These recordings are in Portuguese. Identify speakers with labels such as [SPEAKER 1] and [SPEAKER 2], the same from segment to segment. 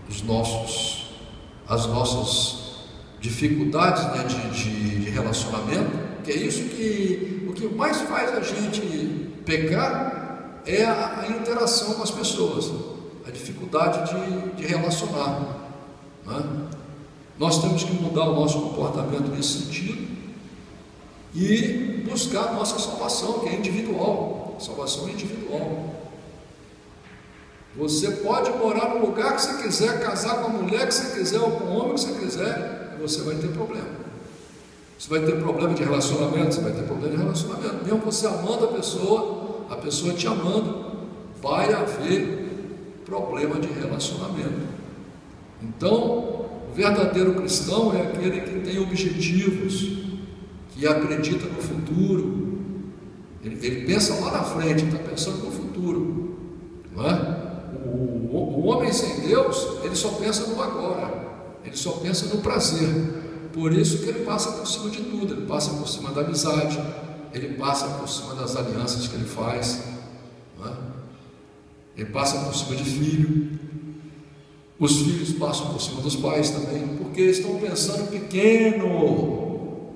[SPEAKER 1] as nossas dificuldades, né, de relacionamento, que é isso que o que mais faz a gente pecar é a interação com as pessoas, a dificuldade de relacionar, né? Nós temos que mudar o nosso comportamento nesse sentido e buscar a nossa salvação, que é individual. Salvação é individual. Você pode morar no lugar que você quiser, casar com a mulher que você quiser ou com o homem que você quiser, e você vai ter problema. Você vai ter problema de relacionamento, você vai ter problema de relacionamento. Mesmo você amando a pessoa te amando, vai haver problema de relacionamento. Então, o verdadeiro cristão é aquele que tem objetivos, que acredita no futuro. Ele pensa lá na frente, está pensando no futuro, não é? O homem sem Deus, ele só pensa no agora, ele só pensa no prazer. Por isso que ele passa por cima de tudo, ele passa por cima da amizade, ele passa por cima das alianças que ele faz, não é? Ele passa por cima de filho. Os filhos passam por cima dos pais também, porque estão pensando pequeno.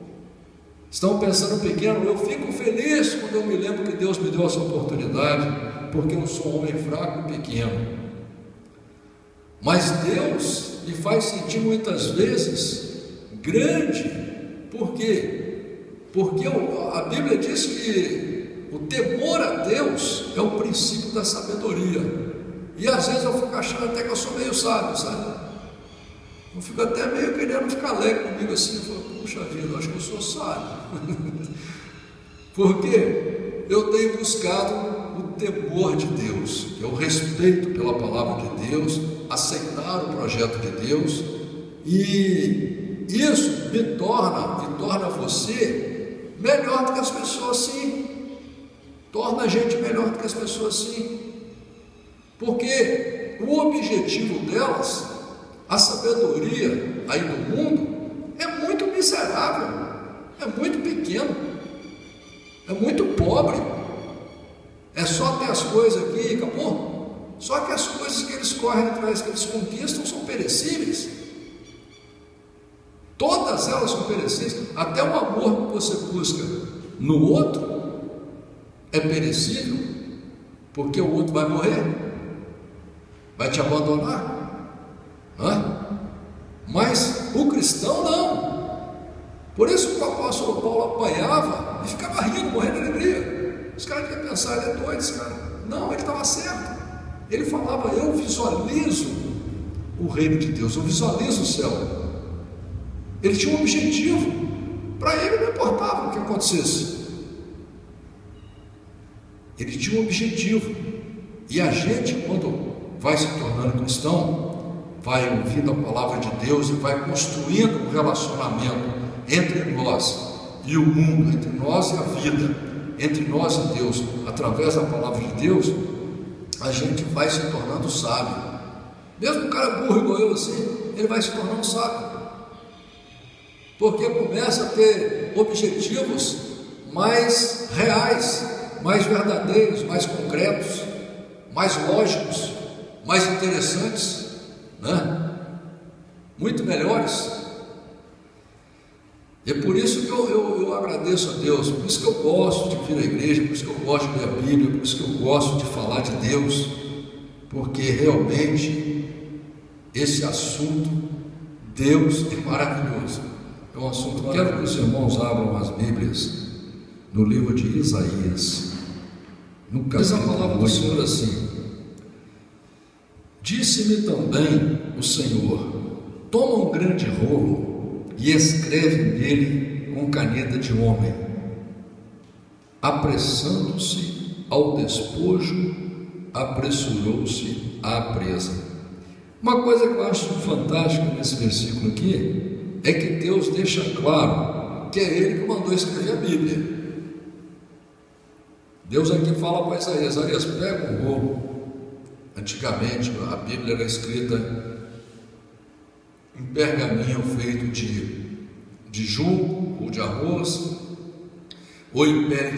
[SPEAKER 1] Estão pensando pequeno. Eu fico feliz quando eu me lembro que Deus me deu essa oportunidade, porque eu sou um homem fraco e pequeno. Mas Deus me faz sentir muitas vezes grande. Por quê? Porque a Bíblia diz que o temor a Deus é o princípio da sabedoria. E às vezes eu fico achando até que eu sou meio sábio, sabe? Eu fico até meio querendo ficar alegre comigo assim. Eu falo, puxa vida, eu acho que eu sou sábio. Porque eu tenho buscado o temor de Deus, que é o respeito pela palavra de Deus, aceitar o projeto de Deus, e isso me torna você melhor do que as pessoas, sim. Torna a gente melhor do que as pessoas, sim. Porque o objetivo delas, a sabedoria aí do mundo, é muito miserável, é muito pequeno, é muito pobre. É só ter as coisas aqui e acabou. Só que as coisas que eles correm atrás, que eles conquistam, são perecíveis. Todas elas são perecíveis. Até o amor que você busca no outro é perecível, porque o outro vai morrer, vai te abandonar, mas o cristão não. Por isso que o apóstolo Paulo apanhava e ficava rindo, morrendo de alegria. Os caras iam pensar, ele é doido esse cara. Não, ele estava certo. Ele falava, eu visualizo o reino de Deus, eu visualizo o céu. Ele tinha um objetivo. Para ele não importava o que acontecesse. Ele tinha um objetivo. E a gente, quando vai se tornando cristão, vai ouvindo a palavra de Deus e vai construindo um relacionamento entre nós e o mundo, entre nós e a vida, entre nós e Deus, através da palavra de Deus, a gente vai se tornando sábio. Mesmo um cara burro igual eu assim, ele vai se tornando sábio, porque começa a ter objetivos mais reais, mais verdadeiros, mais concretos, mais lógicos, mais interessantes, né? Muito melhores. E é por isso que eu agradeço a Deus, por isso que eu gosto de vir à igreja, por isso que eu gosto de ler a Bíblia, por isso que eu gosto de falar de Deus, porque realmente esse assunto, Deus é maravilhoso. É um assunto, quero que os irmãos abram as Bíblias no livro de Isaías, no capítulo 8. Diz a palavra do Senhor assim: disse-me também o Senhor, toma um grande rolo e escreve nele com caneta de homem, apressando-se ao despojo, apressurou-se à presa. Uma coisa que eu acho fantástica nesse versículo aqui é que Deus deixa claro que é Ele que mandou escrever a Bíblia. Deus aqui fala para Isaías: Isaías, pega um rolo. Antigamente a Bíblia era escrita em pergaminho feito de junco ou de arroz, ou em pele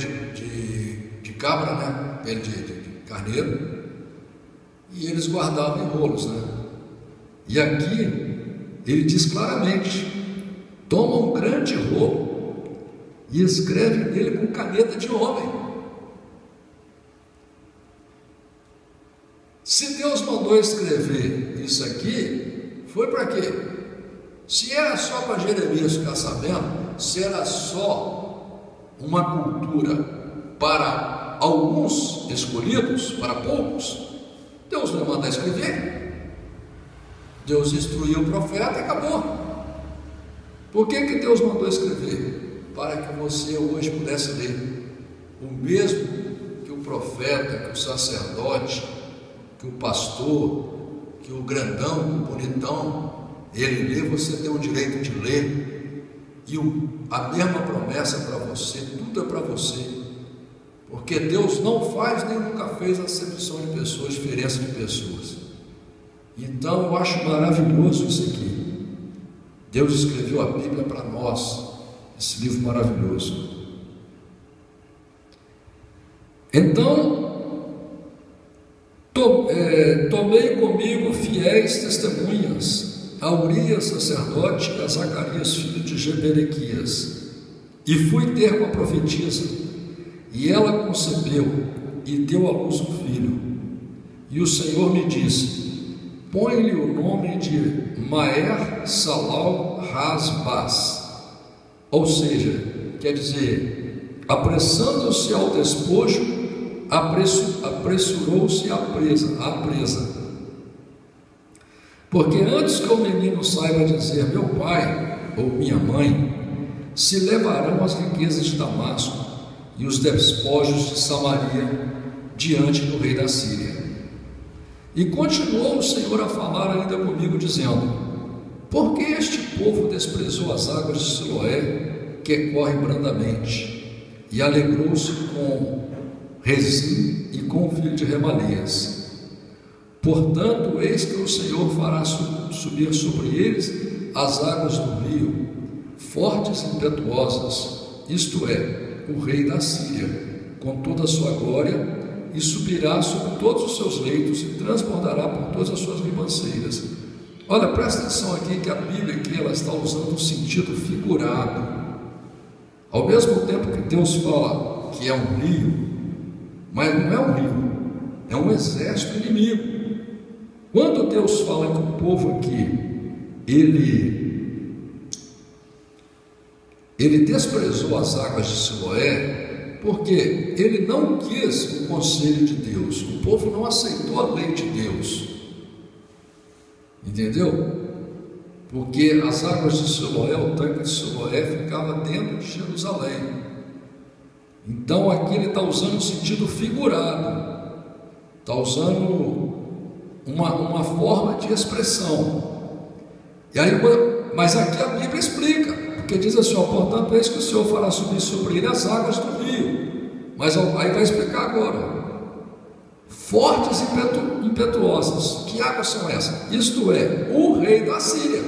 [SPEAKER 1] de cabra, né? Pele de carneiro, e eles guardavam em rolos, né? E aqui ele diz claramente: toma um grande rolo e escreve nele com caneta de homem. Se Deus mandou escrever isso aqui, foi para quê? Se era só para Jeremias ficar sabendo, se era só uma cultura para alguns escolhidos, para poucos, Deus não ia mandar escrever. Deus instruiu o profeta e acabou. Por que Deus mandou escrever? Para que você hoje pudesse ler. O mesmo que o profeta, que o sacerdote, que o pastor, que o grandão, que o bonitão, ele lê, você tem o direito de ler. E a mesma promessa para você, tudo é para você. Porque Deus não faz nem nunca fez acepção de pessoas, diferença de pessoas. Então eu acho maravilhoso isso aqui. Deus escreveu a Bíblia para nós, esse livro maravilhoso. Então, tomei comigo fiéis testemunhas, a Urias sacerdote e a Zacarias filho de Jeberequias, e fui ter com a profetisa, e ela concebeu e deu à luz um filho. E o Senhor me disse: põe-lhe o nome de Maher Salal Hasbaz, ou seja, quer dizer, apressando-se ao despojo, apressurou-se à presa. Porque antes que o menino saiba dizer meu pai ou minha mãe, se levarão as riquezas de Damasco e os despojos de Samaria diante do rei da Síria. E continuou o Senhor a falar ainda comigo, dizendo: por que este povo desprezou as águas de Siloé, que corre brandamente, e alegrou-se com Rezim e com o filho de Remalias? Portanto, eis que o Senhor fará subir sobre eles as águas do rio, fortes e impetuosas, isto é, o rei da Síria, com toda a sua glória, e subirá sobre todos os seus leitos e transbordará por todas as suas ribanceiras. Olha, presta atenção aqui que a Bíblia aqui ela está usando um sentido figurado. Ao mesmo tempo que Deus fala que é um rio, mas não é um rio, é um exército inimigo. Quando Deus fala que o povo aqui, ele desprezou as águas de Siloé, porque ele não quis o conselho de Deus, o povo não aceitou a lei de Deus, entendeu? Porque as águas de Siloé, o tanque de Siloé ficava dentro de Jerusalém. Então aqui ele está usando um sentido figurado, está usando uma forma de expressão. E aí, mas aqui a Bíblia explica, porque diz assim: ó, portanto, eis que o Senhor fará subir sobre ele as águas do rio. Mas aí vai explicar agora: fortes e impetuosas. Que águas são essas? Isto é, o rei da Síria.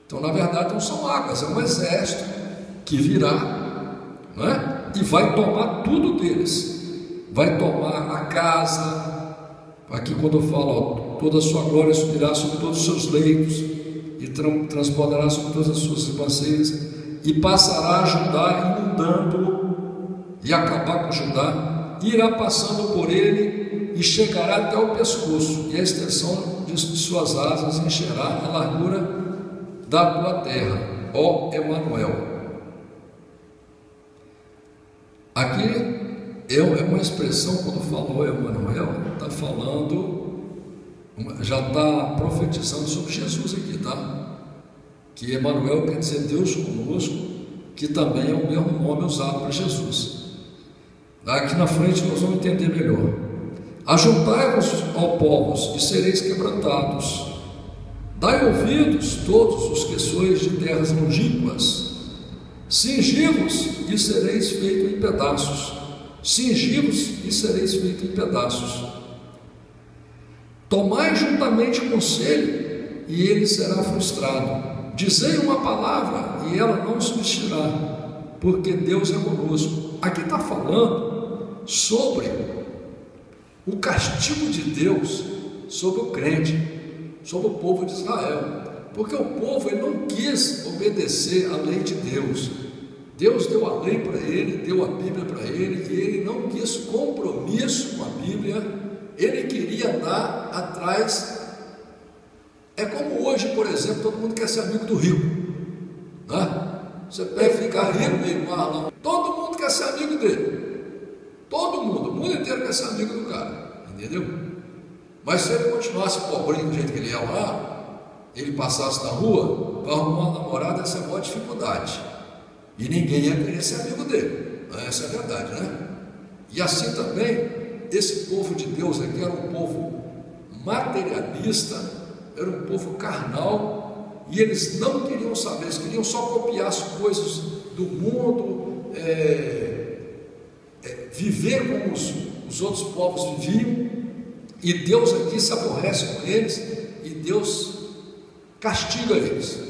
[SPEAKER 1] Então, na verdade, não são águas, é um exército que virá, não é? E vai tomar tudo deles. Vai tomar a casa. Aqui quando fala, ó, toda a sua glória subirá sobre todos os seus leitos e transbordará sobre todas as suas ribanceiras, e passará a Judá, inundando-o e acabar com Judá, irá passando por ele e chegará até o pescoço, e a extensão de suas asas encherá a largura da tua terra, ó Emanuel. Aqui é uma expressão, quando fala ó Emanuel, está falando, já está profetizando sobre Jesus aqui, tá? Que Emanuel quer dizer Deus conosco, que também é o mesmo nome usado para Jesus. Aqui na frente nós vamos entender melhor. Ajuntai-vos, ó povos, e sereis quebrantados. Dai ouvidos, todos os que sois de terras longínquas. Cingi-vos e sereis feitos em pedaços. Cingi-vos e sereis feitos em pedaços. Tomai juntamente conselho, e ele será frustrado. Dizei uma palavra, e ela não subsistirá, porque Deus é conosco. Aqui está falando sobre o castigo de Deus sobre o crente, sobre o povo de Israel, porque o povo ele não quis obedecer à lei de Deus. Deus deu a lei para ele, deu a Bíblia para ele, e ele não quis compromisso com a Bíblia, ele queria andar atrás. É como hoje, por exemplo, todo mundo quer ser amigo do rico, né? Você pega e fica rico, meu irmão, todo mundo quer ser amigo dele, todo mundo, o mundo inteiro quer ser amigo do cara, entendeu? Mas se ele continuasse pobrinho do jeito que ele ia lá, ele passasse na rua, para arrumar uma namorada, essa é a maior dificuldade. E ninguém ia querer ser amigo dele. Essa é a verdade, né? E assim também, esse povo de Deus aqui era um povo materialista, era um povo carnal, e eles não queriam saber, eles queriam só copiar as coisas do mundo, viver como os outros povos viviam, e Deus aqui se aborrece com eles, e Deus castiga eles.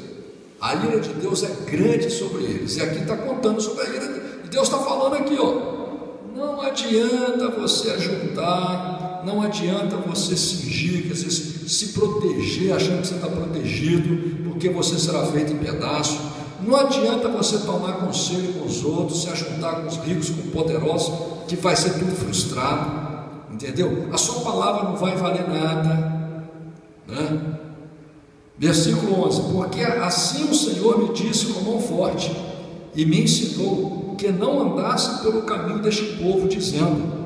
[SPEAKER 1] A ira de Deus é grande sobre eles, e aqui está contando sobre a ira de Deus. E Deus está falando aqui, não adianta você ajuntar, não adianta você cingir, quer dizer, se proteger, achando que você está protegido, porque você será feito em pedaços. Não adianta você tomar conselho com os outros, se ajuntar com os ricos, com os poderosos, que vai ser tudo frustrado, entendeu? A sua palavra não vai valer nada, né? Versículo 11: porque assim o Senhor me disse com mão forte, e me ensinou que não andasse pelo caminho deste povo, dizendo: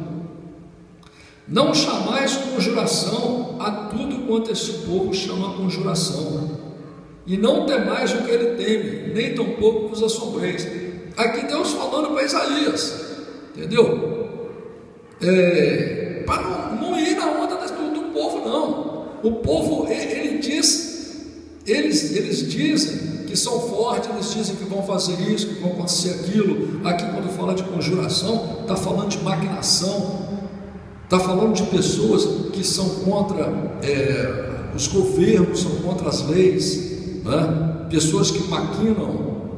[SPEAKER 1] não chamais conjuração a tudo quanto este povo chama conjuração, e não temais o que ele teme, nem tampouco vos assombreis. Aqui Deus falando para Isaías, entendeu? Para não ir na onda do povo, não. O povo, ele diz, eles dizem que são fortes, eles dizem que vão fazer isso, que vão acontecer aquilo. Aqui, quando fala de conjuração, está falando de maquinação, está falando de pessoas que são contra os governos, são contra as leis, né? Pessoas que maquinam,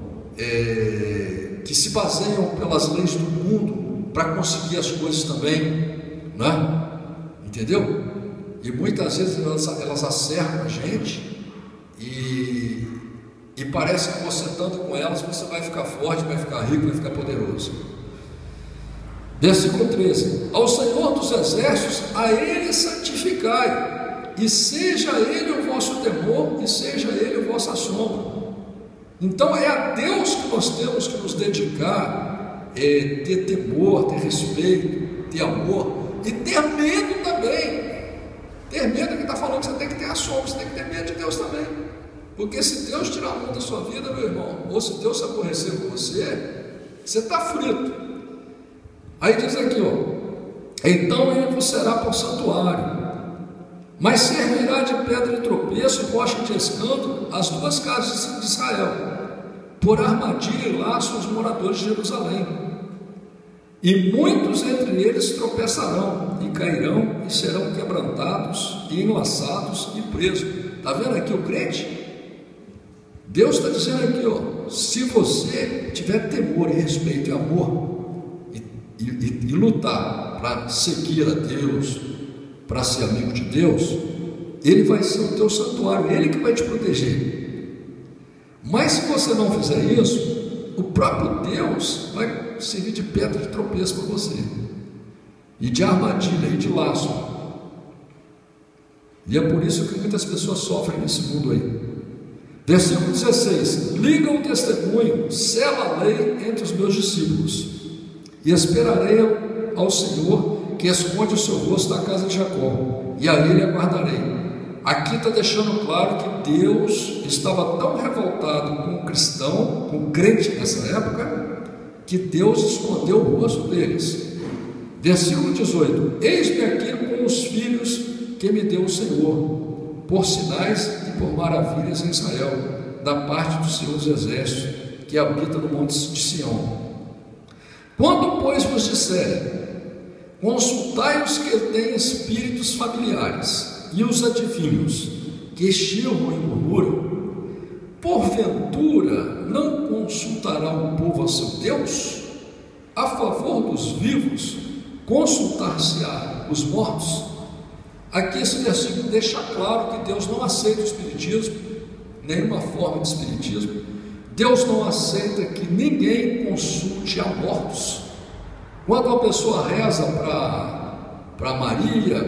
[SPEAKER 1] que se baseiam pelas leis do mundo para conseguir as coisas também, né? Entendeu? E muitas vezes elas acertam a gente. E parece que você estando com elas, você vai ficar forte, vai ficar rico, vai ficar poderoso. Versículo 13: ao Senhor dos exércitos, a Ele santificai, e seja Ele o vosso temor, e seja Ele o vosso assombro. Então é a Deus que nós temos que nos dedicar, ter temor, ter respeito, ter amor, e ter medo também. Ter medo, que está falando que você tem que ter assombro, você tem que ter medo de Deus também. Porque se Deus tirar a mão da sua vida, meu irmão, ou se Deus se aborrecer com você, você está frito. Aí diz aqui, então ele vos será por santuário, mas servirá de pedra de tropeço e rocha de escândalo as duas casas de Israel, por armadilha e laço os moradores de Jerusalém. E muitos entre eles tropeçarão e cairão e serão quebrantados e enlaçados e presos. Está vendo aqui o crente? Deus está dizendo aqui, se você tiver temor e respeito e amor e lutar para seguir a Deus, para ser amigo de Deus, Ele vai ser o teu santuário, Ele que vai te proteger. Mas se você não fizer isso, o próprio Deus vai servir de pedra de tropeço para você, e de armadilha e de laço. E é por isso que muitas pessoas sofrem nesse mundo aí. Versículo 16: liga o testemunho, sela a lei entre os meus discípulos, e esperarei ao Senhor, que esconde o seu rosto da casa de Jacó, e a Ele aguardarei. Aqui está deixando claro que Deus estava tão revoltado com o cristão, com o crente nessa época, que Deus escondeu o rosto deles. Versículo 18: eis-me aqui com os filhos que me deu o Senhor, por sinais e por maravilhas em Israel, da parte do Senhor dos exércitos, que habita no monte de Sião. Quando, pois, vos disserem: consultai os que têm espíritos familiares e os adivinhos, que estirram e murmuram, porventura não consultará o povo a seu Deus? A favor dos vivos, consultar-se-á os mortos? Aqui esse versículo deixa claro que Deus não aceita o espiritismo, nenhuma forma de espiritismo. Deus não aceita que ninguém consulte a mortos. Quando uma pessoa reza para Maria,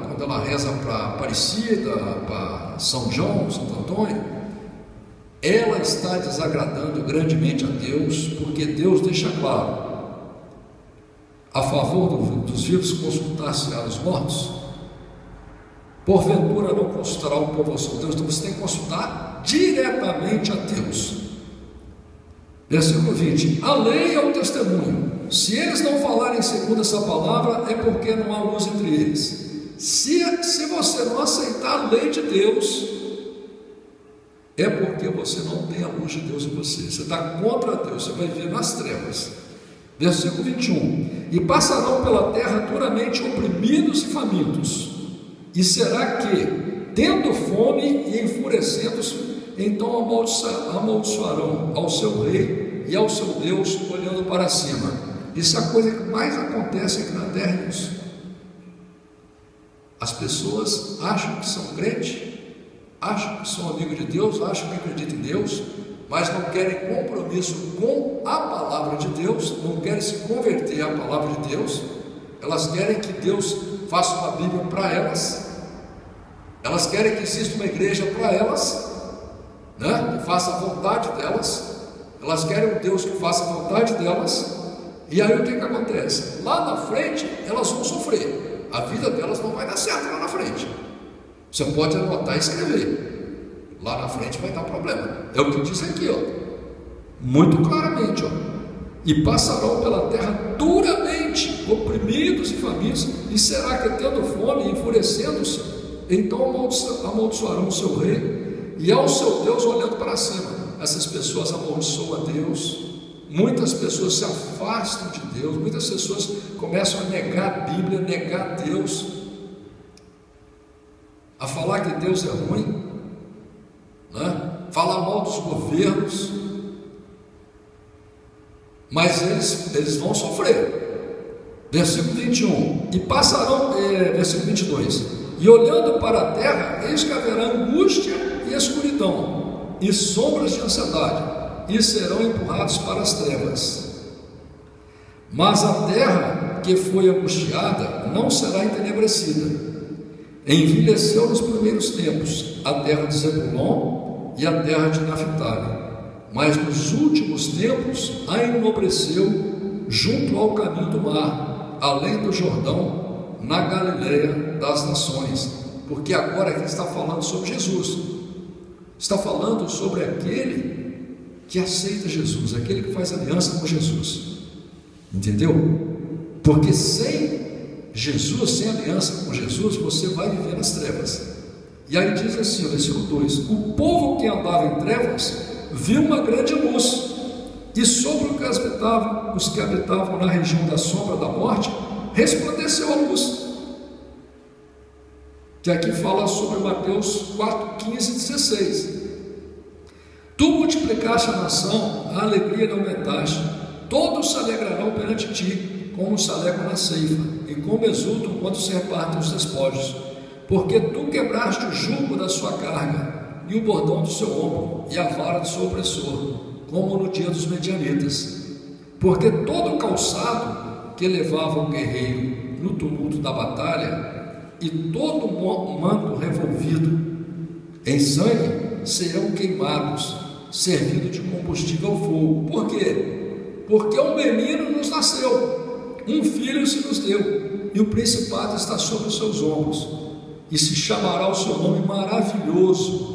[SPEAKER 1] quando ela reza para Aparecida, para São João, Santo Antônio, ela está desagradando grandemente a Deus, porque Deus deixa claro: a favor dos vivos consultar-se-á os mortos. Porventura não consultará o povo ao seu Deus. Então você tem que consultar diretamente a Deus. Versículo 20: a lei é o testemunho. Se eles não falarem segundo essa palavra, é porque não há luz entre eles. Se você não aceitar a lei de Deus, é porque você não tem a luz de Deus em você. Você está contra Deus, você vai viver nas trevas. Versículo 21: e passarão pela terra duramente oprimidos e famintos. E será que, tendo fome e enfurecendo-se, então amaldiçoarão ao seu rei e ao seu Deus, olhando para cima. Isso é a coisa que mais acontece aqui na terra, é isso. As pessoas acham que são crentes, acham que são amigos de Deus, acham que acreditam em Deus, mas não querem compromisso com a palavra de Deus, não querem se converter à palavra de Deus. Elas querem que Deus faça uma Bíblia para elas, elas querem que exista uma igreja para elas, né? Que faça a vontade delas, elas querem um Deus que faça a vontade delas. E aí o que acontece? Lá na frente elas vão sofrer, a vida delas não vai dar certo lá na frente. Você pode anotar e escrever, lá na frente vai dar problema. É o que diz aqui, ó, muito claramente, ó: e passarão pela terra duramente oprimidos e famintos, e será que tendo fome e enfurecendo-se, então amaldiçoarão o seu rei e ao seu Deus, olhando para cima. Essas pessoas amaldiçoam a Deus, muitas pessoas se afastam de Deus, muitas pessoas começam a negar a Bíblia, negar Deus, a falar que Deus é ruim, né? Falar mal dos governos, mas eles vão sofrer. Versículo 21: e passarão, versículo 22: e olhando para a terra, eis que haverá angústia e escuridão, e sombras de ansiedade, e serão empurrados para as trevas. Mas a terra que foi angustiada não será entenebrecida. Envelheceu nos primeiros tempos a terra de Zebulon e a terra de Naphtali, mas nos últimos tempos a enobreceu junto ao caminho do mar, além do Jordão, na Galileia das nações. Porque agora aqui está falando sobre Jesus, está falando sobre aquele que aceita Jesus, aquele que faz aliança com Jesus, entendeu? Porque sem Jesus, sem aliança com Jesus, você vai viver nas trevas. E aí diz assim, o versículo 2: o povo que andava em trevas viu uma grande luz, e sobre os que habitavam na região da sombra da morte resplandeceu a luz. Que aqui fala sobre Mateus 4, 15 e 16. Tu multiplicaste a nação, a alegria não aumentaste, todos se alegrarão perante ti, como se alegram na ceifa, e como exultam quando se repartem os despojos, porque tu quebraste o jugo da sua carga, e o bordão do seu ombro, e a vara do seu opressor, como no dia dos medianitas. Porque todo o calçado que levava o guerreiro no tumulto da batalha, e todo o manto revolvido em sangue, serão queimados, servindo de combustível ao fogo. Por quê? Porque um menino nos nasceu, um filho se nos deu, e o principado está sobre os seus ombros, e se chamará o seu nome maravilhoso,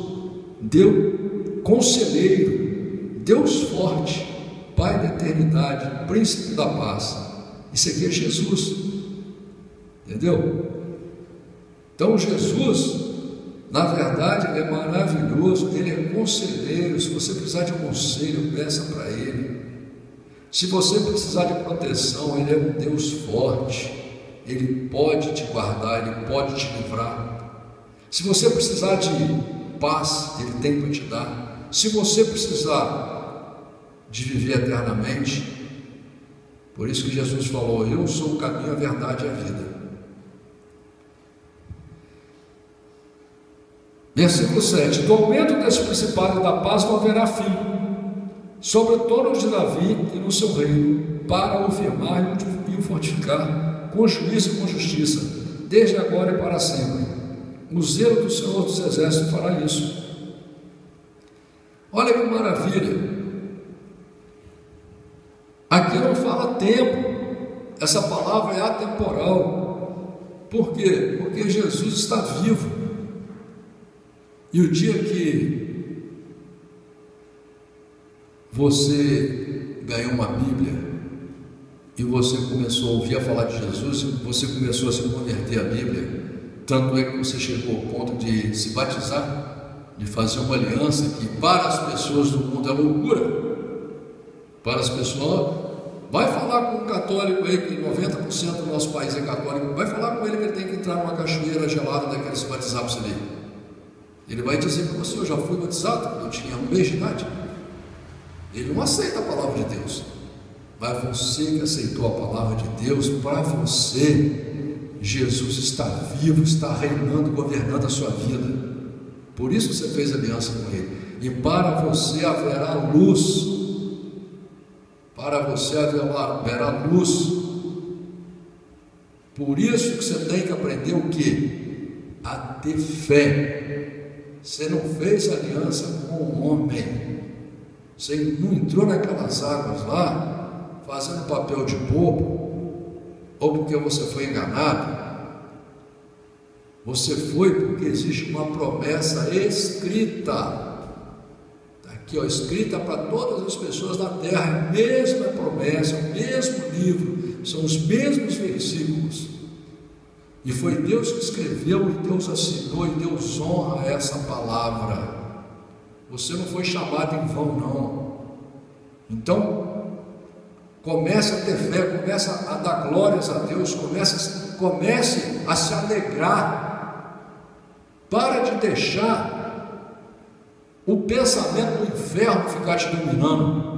[SPEAKER 1] Deus Conselheiro, Deus Forte, Pai da eternidade, Príncipe da paz. Isso aqui é Jesus, entendeu? Então Jesus, na verdade, ele é maravilhoso, ele é conselheiro. Se você precisar de conselho, peça para ele. Se você precisar de proteção, ele é um Deus forte, ele pode te guardar, ele pode te livrar. Se você precisar de paz, ele tem para te dar. Se você precisar de viver eternamente, por isso que Jesus falou: eu sou o caminho, a verdade e a vida. Versículo 7: do aumento desse principado e da paz não haverá fim, sobre o trono de Davi e no seu reino, para o firmar e o fortificar, com juízo e com justiça, desde agora e para sempre. O zelo do Senhor dos Exércitos fará isso. Olha que maravilha. Aqui não fala tempo, essa palavra é atemporal. Por quê? Porque Jesus está vivo. E o dia que você ganhou uma Bíblia e você começou a ouvir falar de Jesus, você começou a se converter à Bíblia, tanto é que você chegou ao ponto de se batizar, de fazer uma aliança que para as pessoas do mundo é loucura. Para as pessoas, vai falar com um católico aí, que 90% do nosso país é católico, vai falar com ele que ele tem que entrar numa cachoeira gelada daquele se batizar para você ver. Ele vai dizer para você: eu já fui batizado quando eu tinha 1 mês de idade. Ele não aceita a palavra de Deus. Mas você que aceitou a palavra de Deus, para você, Jesus está vivo, está reinando, governando a sua vida. Por isso você fez aliança com Ele. E para você haverá luz. Para você haverá luz. Por isso que você tem que aprender o quê? A ter fé. Você não fez aliança com o homem. Você não entrou naquelas águas lá, fazendo papel de bobo, ou porque você foi enganado. Você foi porque existe uma promessa escrita. Está aqui, ó, escrita para todas as pessoas da terra, a mesma promessa, o mesmo livro, são os mesmos versículos. E foi Deus que escreveu, e Deus assinou, e Deus honra essa palavra. Você não foi chamado em vão, não. Então, comece a ter fé, comece a dar glórias a Deus, comece a se alegrar. Para de deixar o pensamento do inferno ficar te dominando.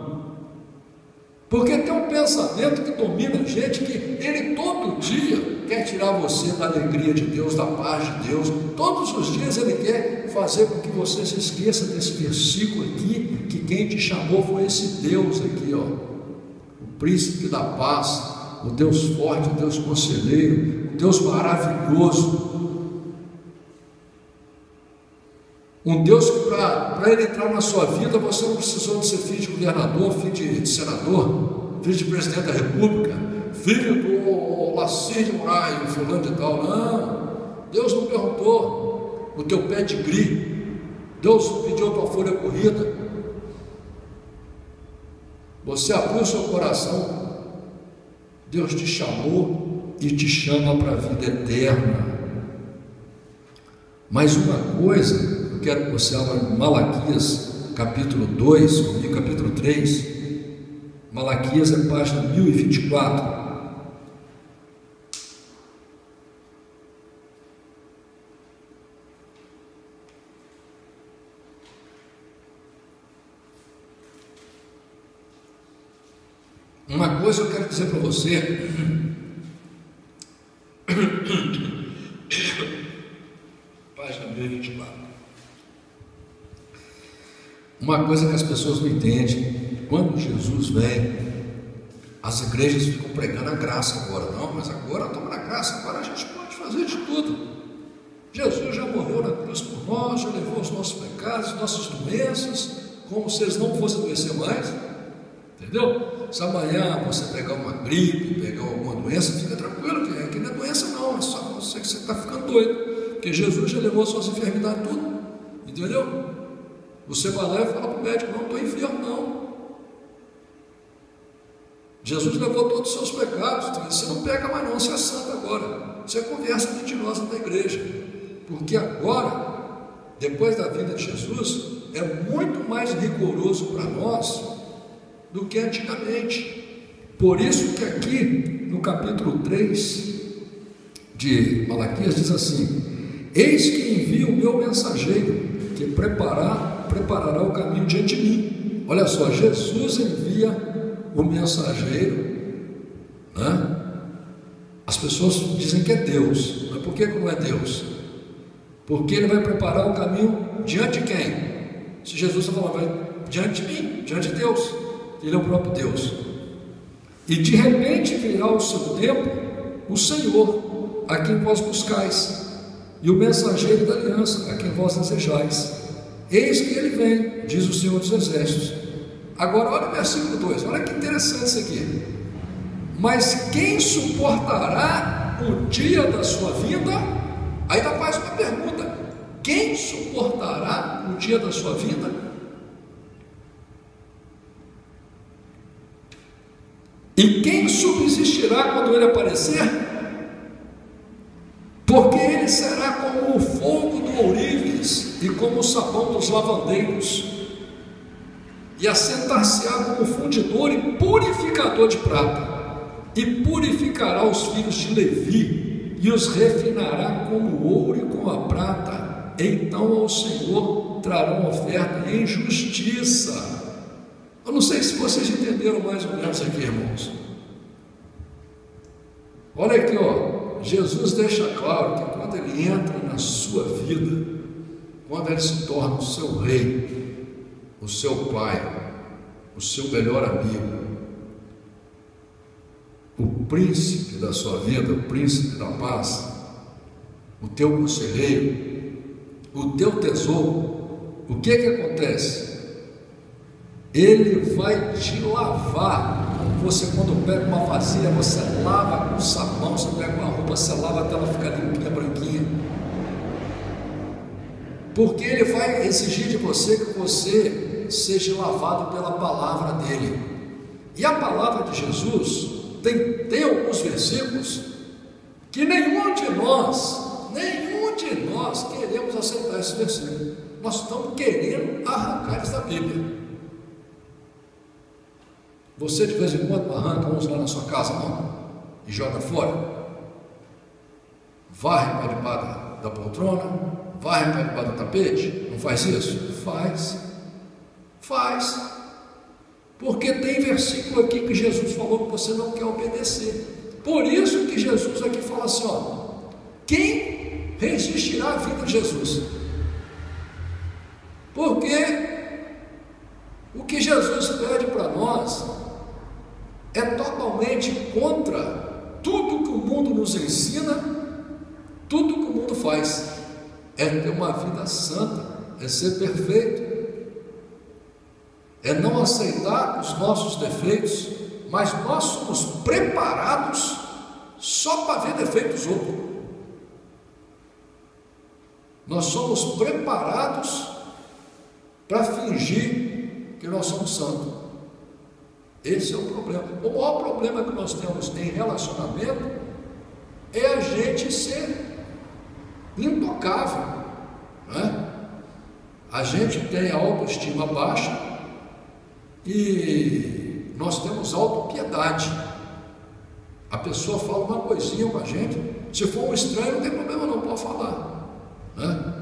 [SPEAKER 1] Porque tem um pensamento que domina a gente, que ele todo dia quer tirar você da alegria de Deus, da paz de Deus. Todos os dias ele quer fazer com que você se esqueça desse versículo aqui, que quem te chamou foi esse Deus aqui, ó, o príncipe da paz, o Deus forte, o Deus conselheiro, o Deus maravilhoso. Um Deus que para ele entrar na sua vida, você não precisou de ser filho de governador, filho de senador, filho de presidente da república, filho do Lacir de Moraes, fulano de tal. Não, Deus não perguntou o teu pedigree, Deus não pediu a tua folha corrida. Você abriu o seu coração, Deus te chamou e te chama para a vida eterna. Mais uma coisa, eu quero que você abra Malaquias capítulo 2, comigo, capítulo 3. Malaquias é página 1024. Uma coisa eu quero dizer para você. Página 1024. Uma coisa que as pessoas não entendem: quando Jesus vem, as igrejas ficam pregando a graça agora. Não, mas agora estamos na graça, agora a gente pode fazer de tudo. Jesus já morreu na cruz por nós, já levou os nossos pecados, nossas doenças, como se eles não fossem adoecer mais. Entendeu? Se amanhã você pegar uma gripe, pegar alguma doença, fica tranquilo, que não é doença não, é só você que você está ficando doido, porque Jesus já levou suas enfermidades tudo, entendeu? Você vai lá e fala para o médico: não estou enfermo não. Jesus levou todos os seus pecados, então você não pega mais não, você é santo agora, você é conversa mentirosa da igreja, porque agora, depois da vinda de Jesus, é muito mais rigoroso para nós do que antigamente. Por isso que aqui no capítulo 3 de Malaquias diz assim: eis que envio o meu mensageiro, que preparará o caminho diante de mim. Olha só, Jesus envia o mensageiro, né? As pessoas dizem que é Deus, mas por que não é Deus? Porque Ele vai preparar o caminho diante de quem? Se Jesus está falando, vai diante de mim, diante de Deus. Ele é o próprio Deus. E de repente virá o seu tempo, o Senhor, a quem vós buscais, e o mensageiro da aliança, a quem vós desejais. Eis que Ele vem, diz o Senhor dos Exércitos. Agora olha o versículo 2, olha que interessante isso aqui. Mas quem suportará o dia da sua vinda? Ainda faz uma pergunta: quem suportará o dia da sua vinda? E quem subsistirá quando Ele aparecer? Porque Ele será como o fogo do ourives e como o sabão dos lavandeiros, e assentar-se-á como fundidor e purificador de prata, e purificará os filhos de Levi, e os refinará como o ouro e como a prata. Então ao Senhor trarão oferta em justiça. Eu não sei se vocês entenderam mais ou menos aqui, irmãos. Olha aqui, ó, Jesus deixa claro que quando Ele entra na sua vida, quando Ele se torna o seu rei, o seu pai, o seu melhor amigo, o príncipe da sua vida, o príncipe da paz, o teu conselheiro, o teu tesouro, o que acontece? Ele vai te lavar. Você, quando pega uma vasilha, você lava com sabão. Você pega uma roupa, você lava até ela ficar limpinha, branquinha, porque Ele vai exigir de você que você seja lavado pela palavra dEle. E a palavra de Jesus tem alguns versículos que nenhum de nós queremos aceitar esse versículo. Nós estamos querendo arrancar isso da Bíblia. Você de vez em quando arranca uns lá na sua casa, não? E joga fora? Varre para debaixo da poltrona? Varre para debaixo do tapete? Não faz isso? Faz. Porque tem versículo aqui que Jesus falou que você não quer obedecer. Por isso que Jesus aqui fala assim, ó: quem resistirá à vida de Jesus? Porque o que Jesus pede para nós é totalmente contra tudo que o mundo nos ensina, tudo que o mundo faz. É ter uma vida santa, é ser perfeito, é não aceitar os nossos defeitos, mas nós somos preparados só para ver defeitos dos outros. Nós somos preparados para fingir que nós somos santos. Esse é o problema. O maior problema que nós temos em relacionamento é a gente ser intocável, né? A gente tem a autoestima baixa e nós temos autopiedade. A pessoa fala uma coisinha com a gente, se for um estranho não tem problema, não pode falar, né?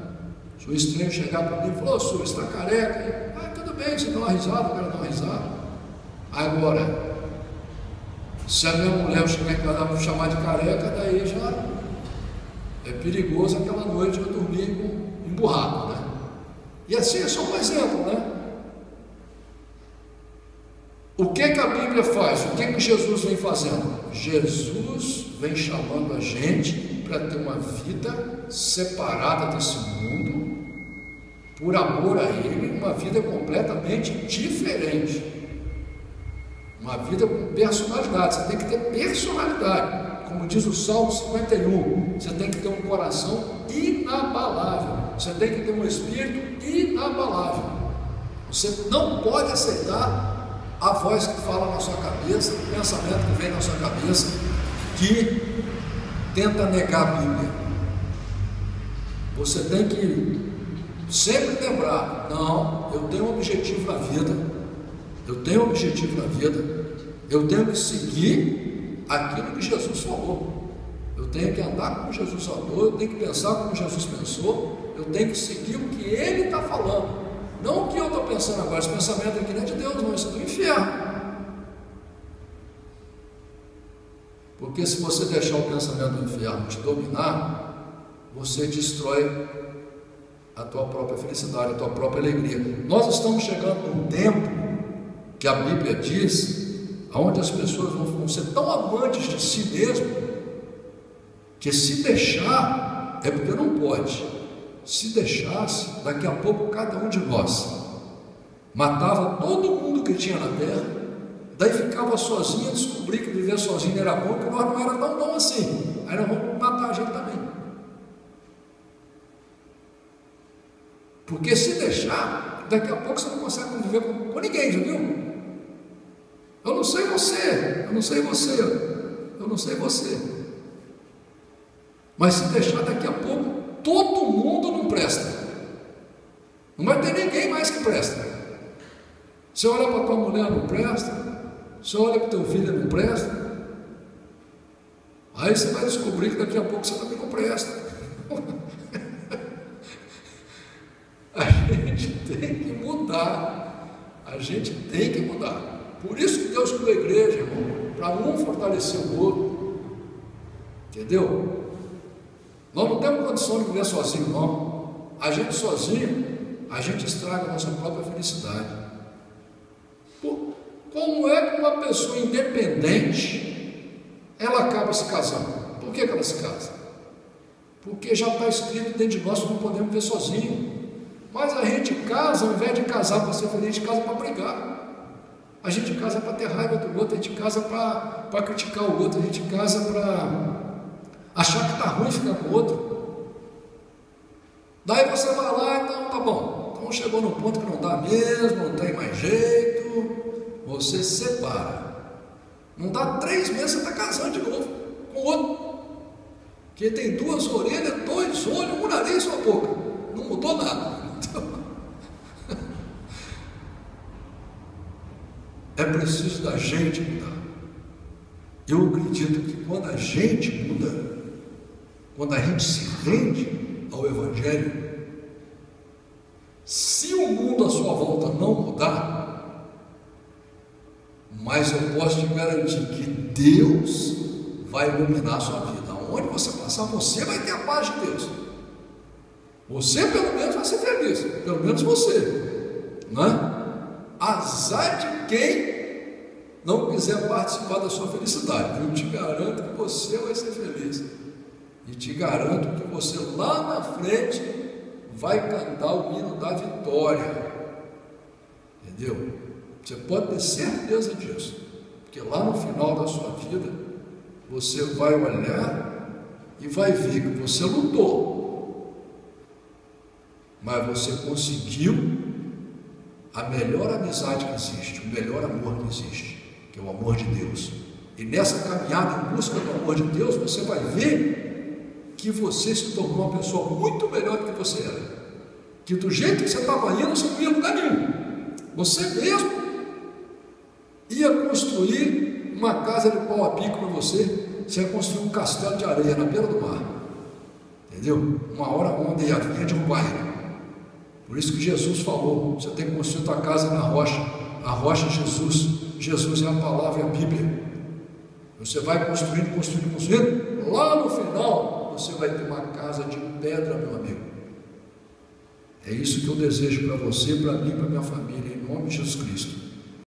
[SPEAKER 1] Se o estranho chegar para mim e falar: ô, senhor, você está careca? Tudo bem, você dá uma risada, eu quero dar uma risada. Agora, se a minha mulher chegar em casa para chamar de careca, daí já é perigoso aquela noite eu dormir emburrado, né? E assim é só um exemplo, né? O que a Bíblia faz? O que Jesus vem fazendo? Jesus vem chamando a gente para ter uma vida separada desse mundo, por amor a Ele, uma vida completamente diferente. Uma vida com personalidade. Você tem que ter personalidade. Como diz o Salmo 51, você tem que ter um coração inabalável. Você tem que ter um espírito inabalável. Você não pode aceitar a voz que fala na sua cabeça, o pensamento que vem na sua cabeça, que tenta negar a Bíblia. Você tem que sempre lembrar: não, eu tenho um objetivo na vida. Eu tenho um objetivo na vida, eu tenho que seguir aquilo que Jesus falou, eu tenho que andar como Jesus andou, eu tenho que pensar como Jesus pensou, eu tenho que seguir o que Ele está falando, não o que eu estou pensando agora. Esse pensamento aqui não é de Deus, não, isso é do inferno. Porque se você deixar o pensamento do inferno te dominar, você destrói a tua própria felicidade, a tua própria alegria. Nós estamos chegando num tempo que a Bíblia diz, onde as pessoas vão ser tão amantes de si mesmo, que se deixar, é porque não pode, se deixasse, daqui a pouco cada um de nós matava todo mundo que tinha na terra, daí ficava sozinho, descobri que viver sozinho era bom, que nós não era tão bom assim, aí nós vamos matar a gente também. Porque se deixar, daqui a pouco você não consegue conviver com ninguém, já viu? Eu não sei você, eu não sei você, eu não sei você. Mas se deixar, daqui a pouco, todo mundo não presta. Não vai ter ninguém mais que presta. Você olha para tua mulher, não presta. Você olha para o teu filho, não presta. Aí você vai descobrir que daqui a pouco você também não presta. A gente tem que mudar. A gente tem que mudar. Por isso que Deus criou a igreja, irmão, para um fortalecer o outro. Entendeu? Nós não temos condição de viver sozinho, não. A gente sozinho, a gente estraga a nossa própria felicidade. Como é que uma pessoa independente, ela acaba se casando? Por que ela se casa? Porque já está escrito dentro de nós que não podemos viver sozinho. Mas a gente casa, ao invés de casar para ser feliz, a gente casa para brigar. A gente casa para ter raiva do outro, a gente casa para criticar o outro, a gente casa para achar que está ruim ficar com o outro. Daí você vai lá, então tá bom, então chegou no ponto que não dá mesmo, não tem mais jeito, você separa. Não dá 3 meses, você está casando de novo com o outro, que tem 2 orelhas, 2 olhos, um nariz e uma boca, não mudou nada. Então, é preciso da gente mudar. Eu acredito que quando a gente muda, quando a gente se rende ao Evangelho, se o mundo à sua volta não mudar, mas eu posso te garantir que Deus vai iluminar a sua vida. Onde você passar, você vai ter a paz de Deus. Você pelo menos vai ser feliz, pelo menos você, não é? Azar de quem não quiser participar da sua felicidade. Eu te garanto que você vai ser feliz. E te garanto que você lá na frente vai cantar o hino da vitória. Entendeu? Você pode ter certeza disso. Porque lá no final da sua vida, você vai olhar e vai ver que você lutou. Mas você conseguiu a melhor amizade que existe, o melhor amor que existe, que é o amor de Deus. E nessa caminhada em busca do amor de Deus, você vai ver que você se tornou uma pessoa muito melhor do que você era. Que do jeito que você estava indo, você não ia a lugar nenhum. Você mesmo ia construir uma casa de pau a pico para você, você ia construir um castelo de areia na beira do mar. Entendeu? Uma hora a onda ia derrubar ele. Por isso que Jesus falou, você tem que construir tua casa na rocha. A rocha é Jesus. Jesus é a palavra e a Bíblia. Você vai construindo, construindo, construindo. Lá no final, você vai ter uma casa de pedra, meu amigo. É isso que eu desejo para você, para mim, para minha família, em nome de Jesus Cristo.